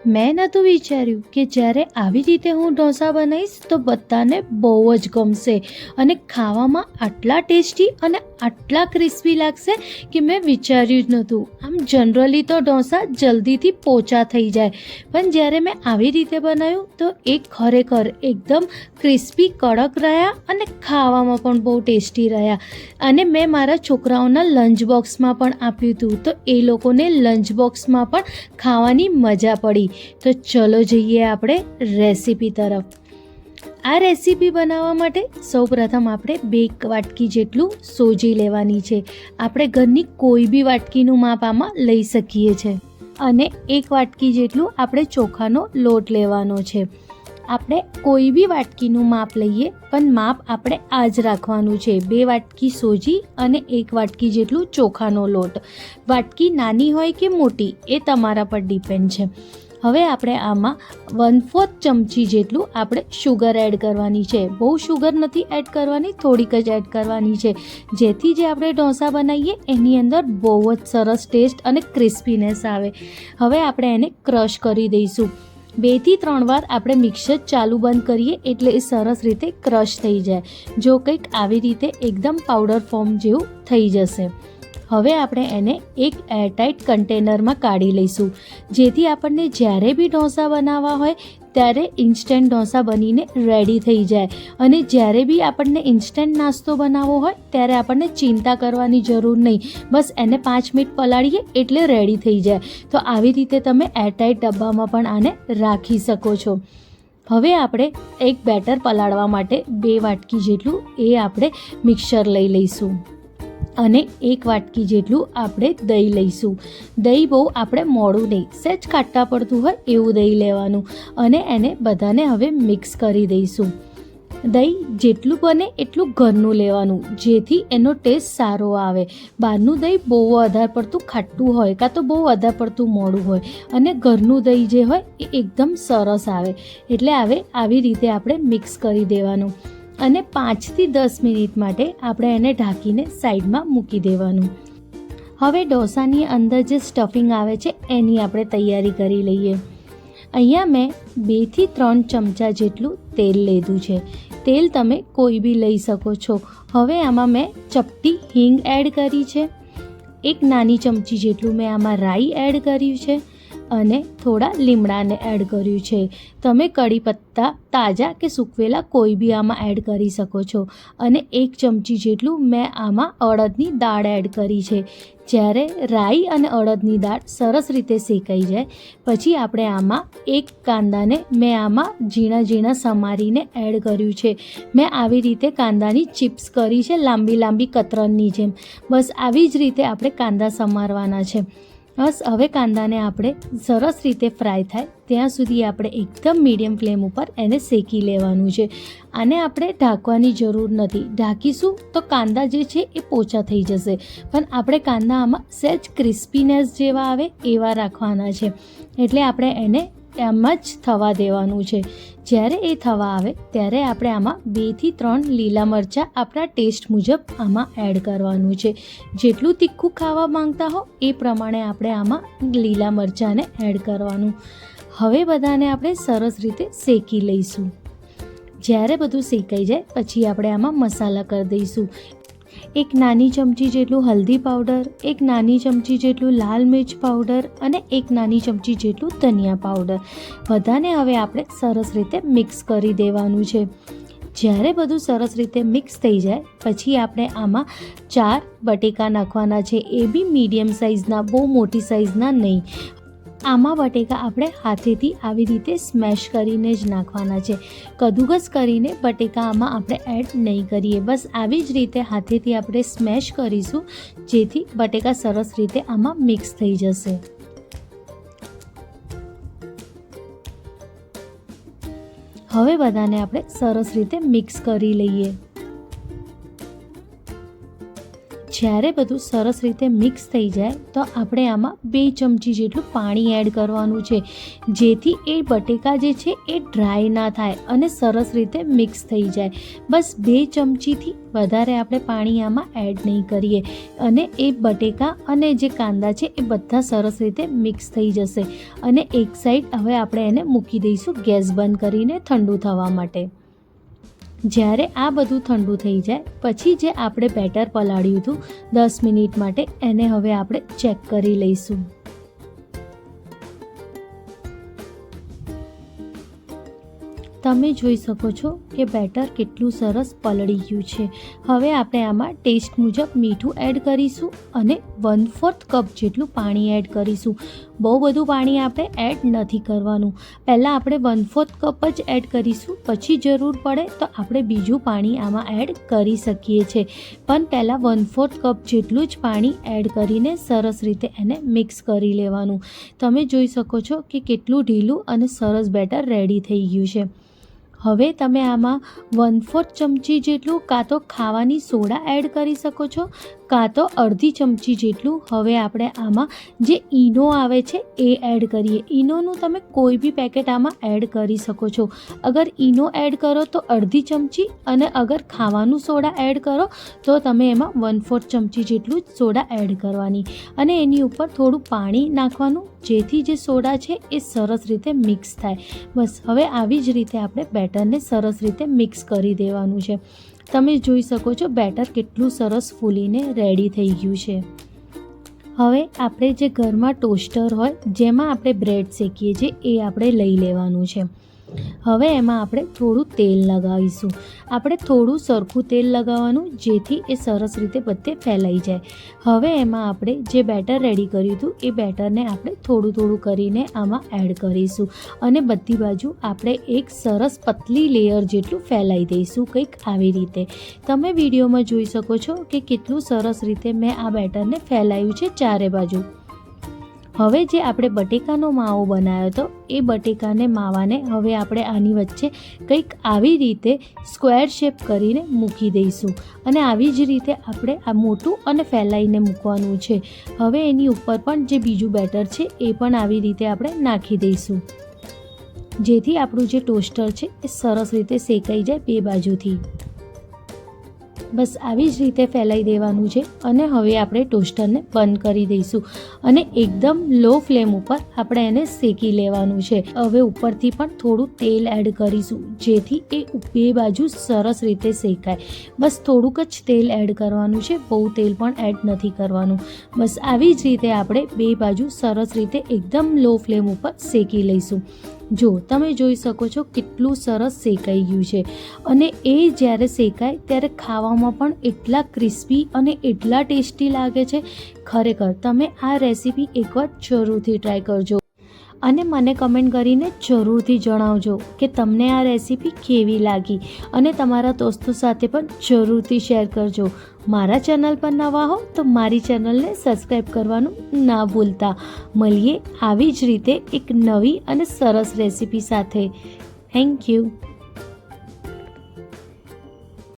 મેં નહોતું વિચાર્યું કે જ્યારે આવી રીતે હું ઢોસા બનાવીશ તો બધાને બહુ જ ગમશે અને ખાવામાં આટલા ટેસ્ટી અને આટલા ક્રિસ્પી લાગશે કે મેં વિચાર્યું જ નહોતું. આમ જનરલી તો ઢોસા જલ્દીથી પોચા થઈ જાય, પણ જ્યારે મેં આવી રીતે બનાવ્યું તો એ ખરેખર એકદમ ક્રિસ્પી કડક રહ્યા અને ખાવામાં પણ બહુ ટેસ્ટી રહ્યા. અને મેં મારા છોકરાઓના લંચ બોક્સમાં પણ આપ્યું હતું, તો એ લોકોને લંચ બોક્સમાં પણ ખાવાની મજા પડી. તો ચલો જઈએ આપણે રેસીપી તરફ. આ રેસીપી બનાવવા માટે સૌપ્રથમ આપણે 2 વાટકી જેટલું સોજી લેવાની છે. આપણે ઘરની કોઈ બી વાટકીનું માપ આમાં લઈ શકીએ છીએ. અને 1 વાટકી જેટલું આપણે ચોખાનો લોટ લેવાનો છે. આપણે કોઈ બી વાટકીનું માપ લઈએ, પણ માપ આપણે આ જ રાખવાનું છે. 2 વાટકી સોજી અને 1 વાટકી જેટલું ચોખાનો લોટ. વાટકી નાની હોય કે મોટી એ તમારા પર ડિપેન્ડ છે. હવે આપણે આમાં 1/4 ચમચી જેટલું આપણે શુગર એડ કરવાની છે. બહુ શુગર નથી એડ કરવાની, થોડીક જ એડ કરવાની છે, જેથી જે આપણે ઢોસા બનાવીએ એની અંદર બહુ જ સરસ ટેસ્ટ અને ક્રિસ્પીનેસ આવે. હવે આપણે એને ક્રશ કરી દઈશું. 2 થી 3 વાર આપણે મિક્સર ચાલુ બંધ કરીએ એટલે એ સરસ રીતે ક્રશ થઈ જાય. જો કંઈક આવી રીતે એકદમ પાવડર ફોર્મ જેવું થઈ જશે. હવે આપણે એને એક એરટાઇટ કન્ટેનરમાં કાઢી લઈશું, જેથી આપણને જ્યારે બી ઢોસા બનાવવા હોય ત્યારે ઇન્સ્ટન્ટ ઢોસા બનીને રેડી થઈ જાય. અને જ્યારે બી આપણને ઇન્સ્ટન્ટ નાસ્તો બનાવવો હોય ત્યારે આપણને ચિંતા કરવાની જરૂર નહીં. બસ એને 5 મિનિટ પલાળીએ એટલે રેડી થઈ જાય. તો આવી રીતે તમે એરટાઇટ ડબ્બામાં પણ આને રાખી શકો છો. હવે આપણે એક બેટર પલાળવા માટે 2 વાટકી જેટલું એ આપણે મિક્સર લઈ લઈશું. અને 1 વાટકી જેટલું આપણે દહીં લઈશું. દહીં બહુ આપણે મોડું નહીં, સહેજ ખાટા પડતું હોય એવું દહીં લેવાનું. અને એને બધાને હવે મિક્સ કરી દઈશું. દહીં જેટલું બને એટલું ઘરનું લેવાનું, જેથી એનો ટેસ્ટ સારો આવે. બહારનું દહીં બહુ વધારે પડતું ખાટું હોય કાં તો બહુ વધારે પડતું મોડું હોય, અને ઘરનું દહીં જે હોય એ એકદમ સરસ આવે. એટલે હવે આવી રીતે આપણે મિક્સ કરી દેવાનું. અને 5 થી 10 મિનિટ માટે આપણે એને ઢાંકીને સાઈડમાં મૂકી દેવાનું. હવે ઢોસાની અંદર જે સ્ટફિંગ આવે છે એની આપણે તૈયારી કરી લઈએ. અહીંયા મેં 2 થી 3 ચમચા જેટલું તેલ લીધું છે. તેલ તમે કોઈ બી લઈ શકો છો. હવે આમાં મેં ચપટી હિંગ એડ કરી છે. 1 નાની ચમચી જેટલું મેં આમાં રાઈ એડ કર્યું છે. અને થોડા લીમડાને એડ કર્યું છે. તમે કડી પત્તા તાજા કે સૂકવેલા કોઈ બી આમાં એડ કરી શકો છો. અને 1 ચમચી જેટલું મેં આમાં અડદની દાળ એડ કરી છે. જ્યારે રાઈ અને અડદની દાળ સરસ રીતે શેકાઈ જાય પછી આપણે આમાં 1 કાંદાને મેં આમાં ઝીણા ઝીણા સમારીને એડ કર્યું છે. મેં આવી રીતે કાંદાની ચિપ્સ કરી છે, લાંબી લાંબી કતરનની જેમ. બસ આવી જ રીતે આપણે કાંદા સમારવાના છે. બસ હવે કાંદાને આપણે સરસ રીતે ફ્રાય થાય ત્યાં સુધી આપણે એકદમ મીડિયમ ફ્લેમ ઉપર એને શેકી લેવાનું છે. આને આપણે ઢાંકવાની જરૂર નથી. ઢાંકીશું તો કાંદા જે છે એ પોચા થઈ જશે, પણ આપણે કાંદા આમાં સહેજ ક્રિસ્પીનેસ જેવા આવે એવા રાખવાના છે. એટલે આપણે એને એમ જ થવા દેવાનું છે. જ્યારે એ થવા આવે ત્યારે આપણે આમાં 2 થી 3 લીલા મરચાં આપણા ટેસ્ટ મુજબ આમાં એડ કરવાનું છે. જેટલું તીખું ખાવા માંગતા હો એ પ્રમાણે આપણે આમાં લીલા મરચાંને એડ કરવાનું. હવે બધાને આપણે સરસ રીતે શેકી લઈશું. જ્યારે બધું શેકાઈ જાય પછી આપણે આમાં મસાલા કરી દઈશું. 1 નાની ચમચી જેટલું હલ્દી પાવડર, 1 નાની ચમચી જેટલું લાલ મિર્ચ પાવડર અને 1 નાની ચમચી જેટલું ધનિયા પાવડર. બધાને હવે આપણે સરસ રીતે મિક્સ કરી દેવાનું છે. જ્યારે બધું સરસ રીતે મિક્સ થઈ જાય પછી આપણે આમાં 4 બટેકા નાખવાના છે. એ બી મીડિયમ સાઇઝના, બહુ મોટી સાઇઝના નહીં. આમાં બટેકા આપણે હાથેથી આવી રીતે સ્મેશ કરીને જ નાખવાના છે. કદુકસ કરીને બટેકા આમાં આપણે એડ નહીં કરીએ. બસ આવી જ રીતે હાથેથી આપણે સ્મેશ કરીશું, જેથી બટેકા સરસ રીતે આમાં મિક્સ થઈ જશે. હવે બધાને આપણે સરસ રીતે મિક્સ કરી લઈએ. જ્યારે બધું સરસ રીતે મિક્સ થઈ જાય તો આપણે આમાં 2 ચમચી જેટલું પાણી એડ કરવાનું છે, જેથી એ બટેકા જે છે એ ડ્રાય ના થાય અને સરસ રીતે મિક્સ થઈ જાય. બસ 2 ચમચીથી વધારે આપણે પાણી આમાં એડ નહીં કરીએ અને એ બટેકા અને જે કાંદા છે એ બધા સરસ રીતે મિક્સ થઈ જશે. અને એક સાઈડ હવે આપણે એને મૂકી દઈશું ગેસ બંધ કરીને ઠંડુ થવા માટે. જ્યારે આ બધું ઠંડુ થઈ જાય પછી જે આપણે બેટર પલાળ્યું હતું 10 મિનિટ માટે, એને હવે આપણે ચેક કરી લઈશું. તમે જોઈ શકો છો કે બેટર કેટલું સરસ પલળી ગયું છે. હવે આપણે આમાં ટેસ્ટ મુજબ મીઠું એડ કરીશું અને 1/4 કપ જેટલું પાણી એડ કરીશું. બહુ બધું પાણી આપણે એડ નથી કરવાનું. પહેલાં આપણે 1/4 કપ જ એડ કરીશું, પછી જરૂર પડે તો આપણે બીજું પાણી આમાં એડ કરી શકીએ છીએ. પણ પહેલાં 1/4 કપ જેટલું જ પાણી એડ કરીને સરસ રીતે એને મિક્સ કરી લેવાનું. તમે જોઈ શકો છો કે કેટલું ઢીલું અને સરસ બેટર રેડી થઈ ગયું છે. હવે તમે આમાં 1/4 ચમચી જેટલું કાં તો ખાવાની સોડા એડ કરી શકો છો, કાં તો અડધી ચમચી જેટલું હવે આપણે આમાં જે ઈનો આવે છે એ એડ કરીએ. ઈનોનું તમે કોઈ બી પેકેટ આમાં એડ કરી શકો છો. અગર ઈનો એડ કરો તો અડધી ચમચી, અને અગર ખાવાનું સોડા એડ કરો તો તમે એમાં 1/4 ચમચી જેટલું જ સોડા એડ કરવાની અને એની ઉપર થોડું પાણી નાખવાનું, જેથી જે સોડા છે એ સરસ રીતે મિક્સ થાય. બસ હવે આવી જ રીતે આપણે બેટરને સરસ રીતે મિક્સ કરી દેવાનું છે. તમે જોઈ શકો છો બેટર કેટલું સરસ ફૂલીને રેડી થઈ ગયું છે. હવે આપણે જે ઘરમાં ટોસ્ટર હોય જેમાં આપણે બ્રેડ શેકીએ છીએ એ આપણે લઈ લેવાનું છે. હવે એમાં આપણે થોડું તેલ લગાવીશું. આપણે થોડું સરખું તેલ લગાવવાનું, જેથી એ સરસ રીતે બધે ફેલાઈ જાય. હવે એમાં આપણે જે બેટર રેડી કર્યું હતું એ બેટરને આપણે થોડું થોડું કરીને આમાં એડ કરીશું અને બધી બાજુ આપણે એક સરસ પતલી લેયર જેટલું ફેલાઈ દઈશું, કંઈક આવી રીતે. તમે વિડીયોમાં જોઈ શકો છો કે કેટલું સરસ રીતે મેં આ બેટરને ફેલાયું છે ચારે બાજુ. હવે જે આપણે બટેકાનો માવો બનાવ્યો હતો એ બટેકાને માવાને હવે આપણે આની વચ્ચે કંઈક આવી રીતે સ્ક્વેર શેપ કરીને મૂકી દઈશું અને આવી જ રીતે આપણે આ મોટું અને ફેલાઈને મૂકવાનું છે. હવે એની ઉપર પણ જે બીજું બેટર છે એ પણ આવી રીતે આપણે નાખી દઈશું, જેથી આપણું જે ટોસ્ટર છે એ સરસ રીતે શેકાઈ જાય બે બાજુથી. બસ આવી જ રીતે ફેલાઈ દેવાનું છે અને હવે આપણે ટોસ્ટરને બંધ કરી દઈશું અને એકદમ લો ફ્લેમ ઉપર આપણે એને શેકી લેવાનું છે. હવે ઉપરથી પણ થોડું તેલ એડ કરીશું, જેથી એ બે બાજુ સરસ રીતે શેકાય. બસ થોડુંક જ તેલ એડ કરવાનું છે, બહુ તેલ પણ એડ નથી કરવાનું. બસ આવી જ રીતે આપણે બે બાજુ સરસ રીતે એકદમ લો ફ્લેમ ઉપર શેકી લઈશું. જો તમે જોઈ શકો છો કેટલું સરસ શેકાઈ ગયું છે અને એ જ્યારે શેકાય ત્યારે ખાવામાં પણ એટલા ક્રિસ્પી અને એટલા ટેસ્ટી લાગે છે. ખરેખર તમે આ રેસીપી એકવાર જરૂરથી ટ્રાય કરજો અને મને કમેન્ટ કરીને જરૂરથી જણાવજો કે તમને આ રેસીપી કેવી લાગી અને તમારા દોસ્તો સાથે પણ જરૂરથી શેર કરજો. મારા ચેનલ પર નવા હો તો મારી ચેનલને સબસ્ક્રાઈબ કરવાનું ના ભૂલતા. મળીએ આવી જ રીતે એક નવી અને સરસ રેસીપી સાથે. Thank you.